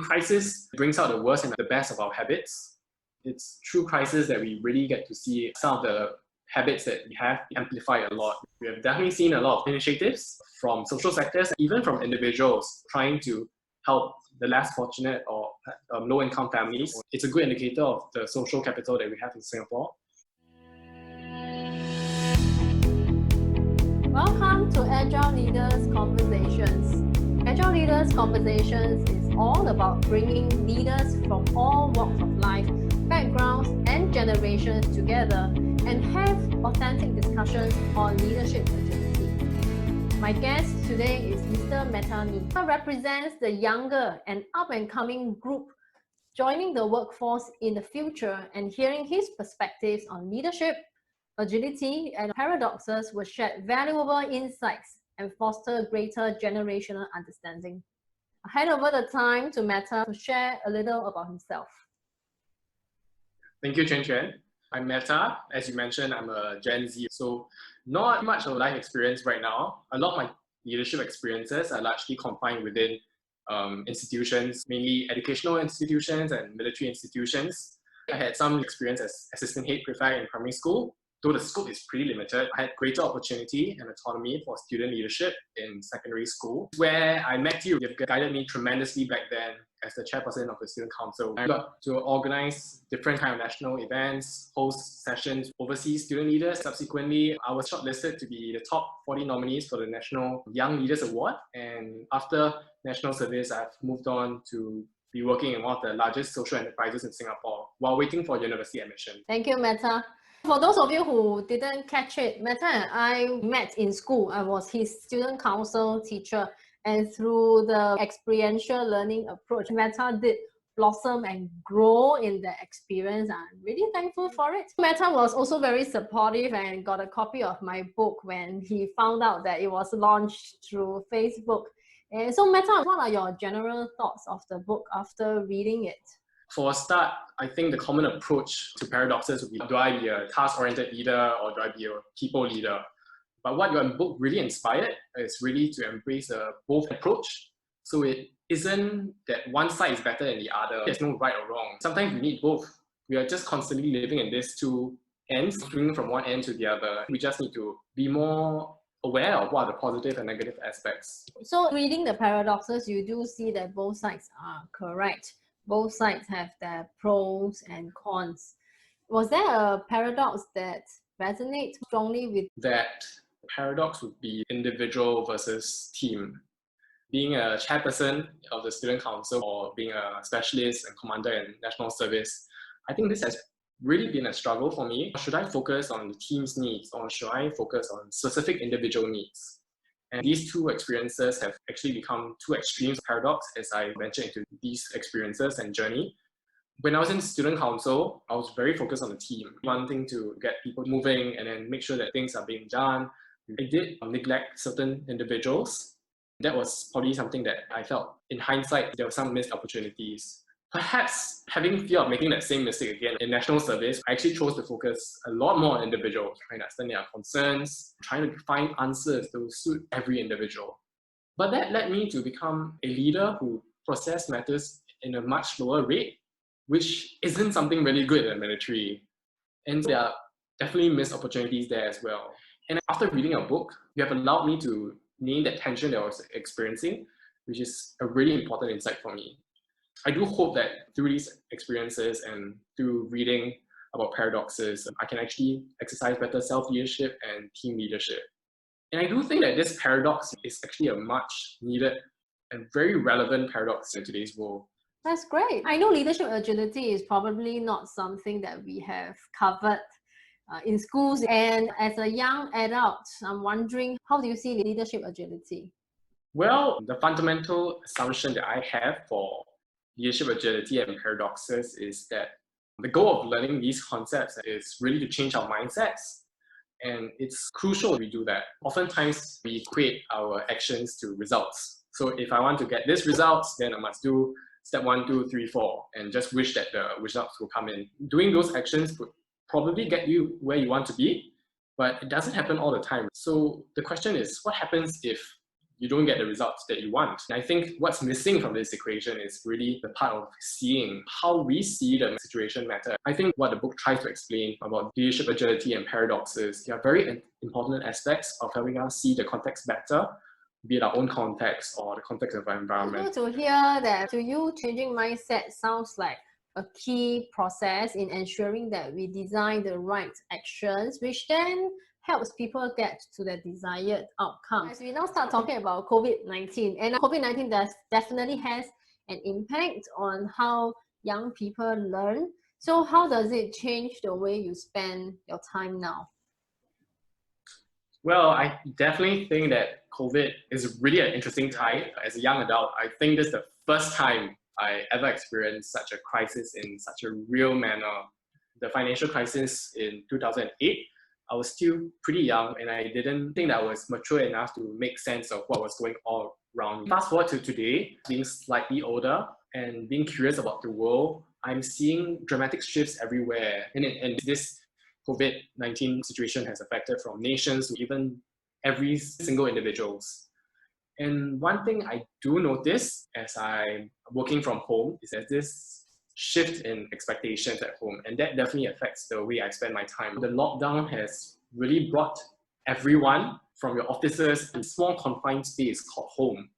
crisis brings out the worst and the best of our habits. It's through crisis that we really get to see some of the habits that we have amplified a lot. We have definitely seen a lot of initiatives from social sectors, even from individuals trying to help the less fortunate or low-income families. It's a good indicator of the social capital that we have in Singapore. Welcome to Agile Leaders Conversations. Agile Leaders Conversations is all about bringing leaders from all walks of life, backgrounds and generations together and have authentic discussions on leadership agility. My guest today is Mr. Metta Ni. He represents the younger and up-and-coming group joining the workforce in the future, and hearing his perspectives on leadership, agility and paradoxes will shed valuable insights and foster greater generational understanding. I hand over the time to Metta to share a little about himself. Thank you, Chuen Chuen. I'm Metta. As you mentioned, I'm a Gen Z, so not much of life experience right now. A lot of my leadership experiences are largely confined within institutions, mainly educational institutions and military institutions. I had some experience as assistant head prefect in primary school. Though the scope is pretty limited, I had greater opportunity and autonomy for student leadership in secondary school, where I met you. You've guided me tremendously back then as the chairperson of the student council. I got to organize different kind of national events, host sessions, oversee student leaders. Subsequently, I was shortlisted to be the top 40 nominees for the National Young Leaders Award. And after national service, I've moved on to be working in one of the largest social enterprises in Singapore while waiting for university admission. Thank you, Metta. For those of you who didn't catch it, Metta and I met in school. I was his student council teacher, and through the experiential learning approach, Metta did blossom and grow in the experience. I'm really thankful for it. Metta was also very supportive and got a copy of my book when he found out that it was launched through Facebook. And so Metta, what are your general thoughts of the book after reading it? For a start, I think the common approach to paradoxes would be, do I be a task-oriented leader or do I be a people leader? But what your book really inspired is really to embrace a both approach. So it isn't that one side is better than the other. There's no right or wrong. Sometimes we need both. We are just constantly living in these two ends, swinging from one end to the other. We just need to be more aware of what are the positive and negative aspects. So reading the paradoxes, you do see that both sides are correct. Both sides have their pros and cons. Was there a paradox that resonates strongly with? That paradox would be individual versus team. Being a chairperson of the student council or being a specialist and commander in national service, I think this has really been a struggle for me. Should I focus on the team's needs or should I focus on specific individual needs? And these two experiences have actually become two extremes paradox as I venture into these experiences and journey. When I was in student council, I was very focused on the team, wanting to get people moving and then make sure that things are being done. I did neglect certain individuals. That was probably something that I felt, in hindsight, there were some missed opportunities. Perhaps having fear of making that same mistake again in national service, I actually chose to focus a lot more on individuals, trying to understand their concerns, trying to find answers that will suit every individual. But that led me to become a leader who processed matters in a much lower rate, which isn't something really good in the military. And there are definitely missed opportunities there as well. And after reading your book, you have allowed me to name that tension that I was experiencing, which is a really important insight for me. I do hope that through these experiences and through reading about paradoxes, I can actually exercise better self-leadership and team leadership. And I do think that this paradox is actually a much needed and very relevant paradox in today's world. That's great. I know leadership agility is probably not something that we have covered in schools. And as a young adult, I'm wondering, how do you see leadership agility? Well, the fundamental assumption that I have for leadership agility and paradoxes is that the goal of learning these concepts is really to change our mindsets. And it's crucial we do that. Oftentimes, we equate our actions to results. So if I want to get this results, then I must do step 1, 2, 3, 4, and just wish that the results will come in. Doing those actions would probably get you where you want to be, but it doesn't happen all the time. So the question is, what happens if you don't get the results that you want. And I think what's missing from this equation is really the part of seeing how we see the situation matter. I think what the book tries to explain about leadership agility and paradoxes, they are very important aspects of helping us see the context better, be it our own context or the context of our environment. It's good to hear that to you, changing mindset sounds like a key process in ensuring that we design the right actions, which then helps people get to the desired outcome. As we now start talking about COVID-19, and COVID-19 definitely has an impact on how young people learn. So how does it change the way you spend your time now? Well, I definitely think that COVID is really an interesting time. As a young adult, I think this is the first time I ever experienced such a crisis in such a real manner. The financial crisis in 2008, I was still pretty young and I didn't think that I was mature enough to make sense of what was going on around me. Fast forward to today, being slightly older and being curious about the world, I'm seeing dramatic shifts everywhere. And this COVID-19 situation has affected from nations to even every single individuals. And one thing I do notice as I'm working from home is that this shift in expectations at home, and that definitely affects the way I spend my time. The lockdown has really brought everyone from your offices in a small confined space called home.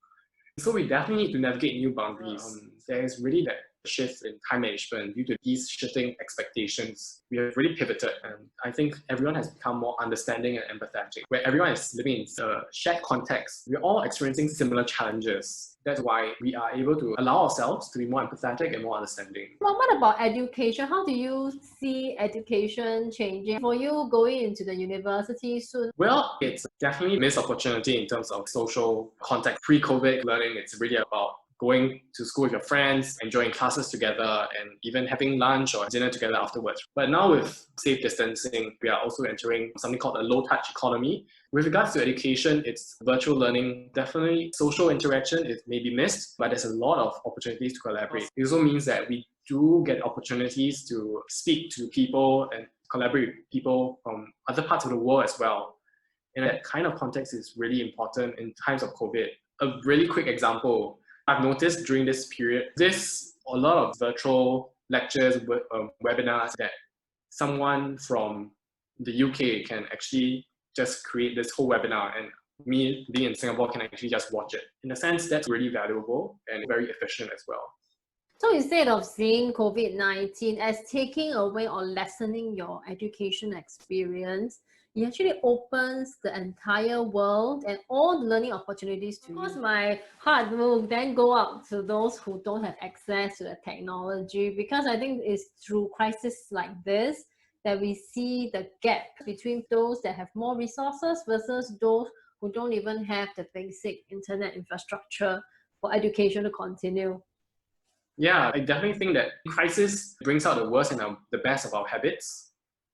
So we definitely need to navigate new boundaries. There's really that shift in time management due to these shifting expectations. We have really pivoted, and I think everyone has become more understanding and empathetic, where everyone is living in a shared context. We're all experiencing similar challenges. That's why we are able to allow ourselves to be more empathetic and more understanding. Well, what about education? How do you see education changing for you going into the university soon? Well, it's definitely a missed opportunity in terms of social contact. Pre-COVID learning, it's really about going to school with your friends, enjoying classes together, and even having lunch or dinner together afterwards. But now with safe distancing, we are also entering something called a low-touch economy. With regards to education, it's virtual learning. Definitely social interaction is maybe missed, but there's a lot of opportunities to collaborate. It also means that we do get opportunities to speak to people and collaborate with people from other parts of the world as well. And that kind of context is really important in times of COVID. A really quick example, I've noticed during this period, there's a lot of virtual lectures, webinars that someone from the UK can actually just create this whole webinar, and me being in Singapore can actually just watch it. In a sense, that's really valuable and very efficient as well. So instead of seeing COVID-19 as taking away or lessening your education experience, it actually opens the entire world and all the learning opportunities to you. Of course, my heart will then go out to those who don't have access to the technology, because I think it's through crises like this that we see the gap between those that have more resources versus those who don't even have the basic internet infrastructure for education to continue. Yeah, I definitely think that crisis brings out the worst and the best of our habits.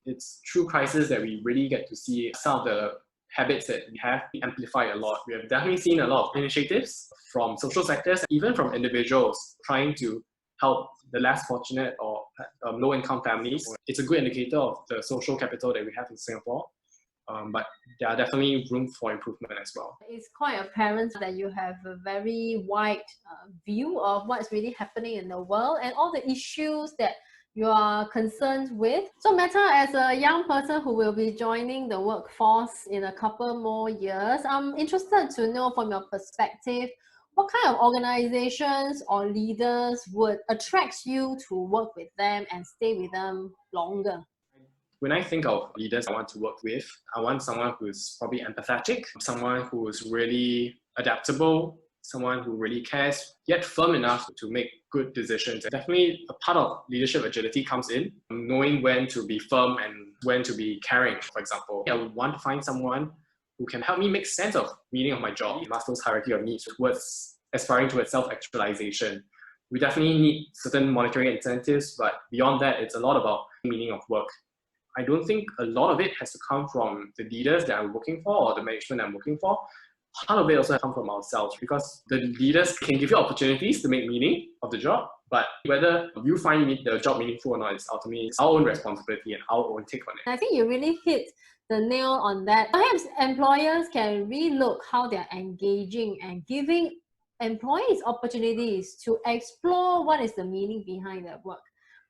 It's through crisis that we really get to see some of the habits that we have amplified a lot. We have definitely seen a lot of initiatives from social sectors, even from individuals trying to help the less fortunate or low-income families. It's a good indicator of the social capital that we have in Singapore. But there are definitely room for improvement as well. It's quite apparent that you have a very wide view of what's really happening in the world and all the issues that you are concerned with. So Metta, as a young person who will be joining the workforce in a couple more years, I'm interested to know from your perspective, what kind of organizations or leaders would attract you to work with them and stay with them longer? When I think of leaders I want to work with, I want someone who's probably empathetic, someone who's really adaptable, someone who really cares, yet firm enough to make good decisions. Definitely a part of leadership agility comes in, knowing when to be firm and when to be caring, for example. I would want to find someone who can help me make sense of meaning of my job, Maslow's hierarchy of needs, towards aspiring towards self-actualization. We definitely need certain monetary incentives, but beyond that, it's a lot about meaning of work. I don't think a lot of it has to come from the leaders that I'm working for or the management I'm working for. Part of it also comes from ourselves, because the leaders can give you opportunities to make meaning of the job, but whether you find the job meaningful or not is ultimately our own responsibility and our own take on it. I think you really hit the nail on that. Perhaps employers can relook how they're engaging and giving employees opportunities to explore what is the meaning behind their work.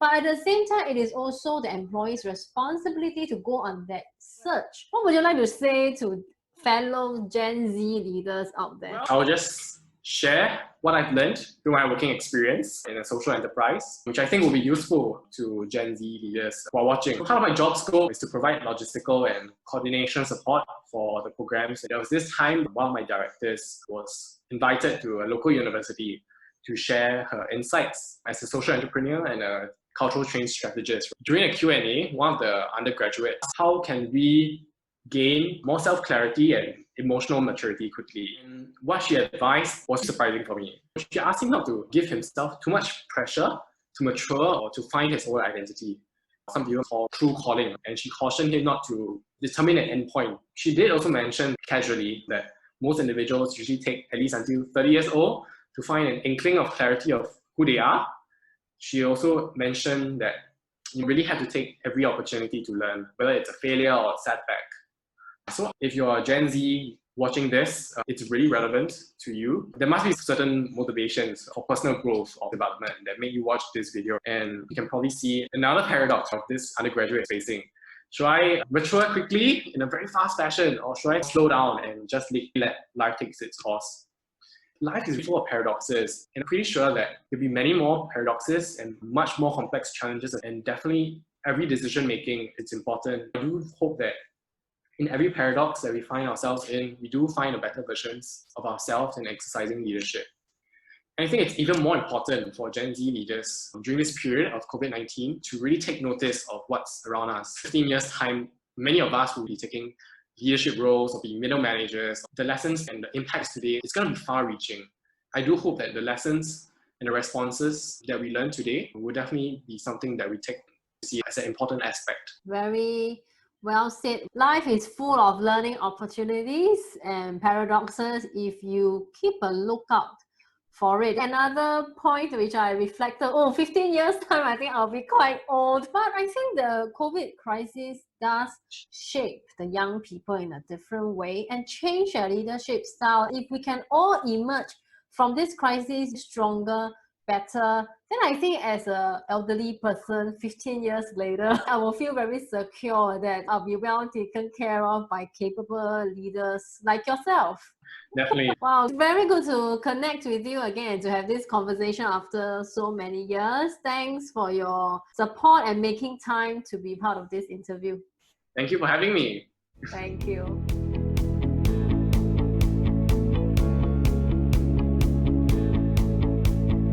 But at the same time, it is also the employee's responsibility to go on that search. What would you like to say to fellow Gen Z leaders out there? I'll just share what I've learned through my working experience in a social enterprise, which I think will be useful to Gen Z leaders who are watching. Part of my job scope is to provide logistical and coordination support for the programs. There was this time one of my directors was invited to a local university to share her insights as a social entrepreneur and a cultural change strategist. During a Q&A, one of the undergraduates, how can we gain more self-clarity and emotional maturity quickly? And what she advised was surprising for me. She asked him not to give himself too much pressure to mature or to find his own identity. Some people call true calling, and she cautioned him not to determine an endpoint. She did also mention casually that most individuals usually take at least until 30 years old to find an inkling of clarity of who they are. She also mentioned that you really have to take every opportunity to learn, whether it's a failure or a setback. So if you're Gen Z watching this, it's really relevant to you. There must be certain motivations for personal growth or development that make you watch this video. And you can probably see another paradox of this undergraduate facing. Should I mature quickly in a very fast fashion, or should I slow down and just let life take its course? Life is full of paradoxes, and I'm pretty sure that there'll be many more paradoxes and much more complex challenges, and definitely every decision making is important. I do hope that in every paradox that we find ourselves in, we do find a better versions of ourselves in exercising leadership. And I think it's even more important for Gen Z leaders during this period of COVID-19 to really take notice of what's around us. 15 years' time, many of us will be taking leadership roles or be middle managers. The lessons and the impacts today, it's going to be far-reaching. I do hope that the lessons and the responses that we learn today will definitely be something that we take to see as an important aspect. Very well said. Life is full of learning opportunities and paradoxes if you keep a lookout for it. Another point which I reflected, 15 years time, I think I'll be quite old. But I think the COVID crisis does shape the young people in a different way and change their leadership style. If we can all emerge from this crisis stronger, better, then I think as an elderly person, 15 years later, I will feel very secure that I'll be well taken care of by capable leaders like yourself. Definitely. Wow, it's very good to connect with you again, to have this conversation after so many years. Thanks for your support and making time to be part of this interview. Thank you for having me. Thank you.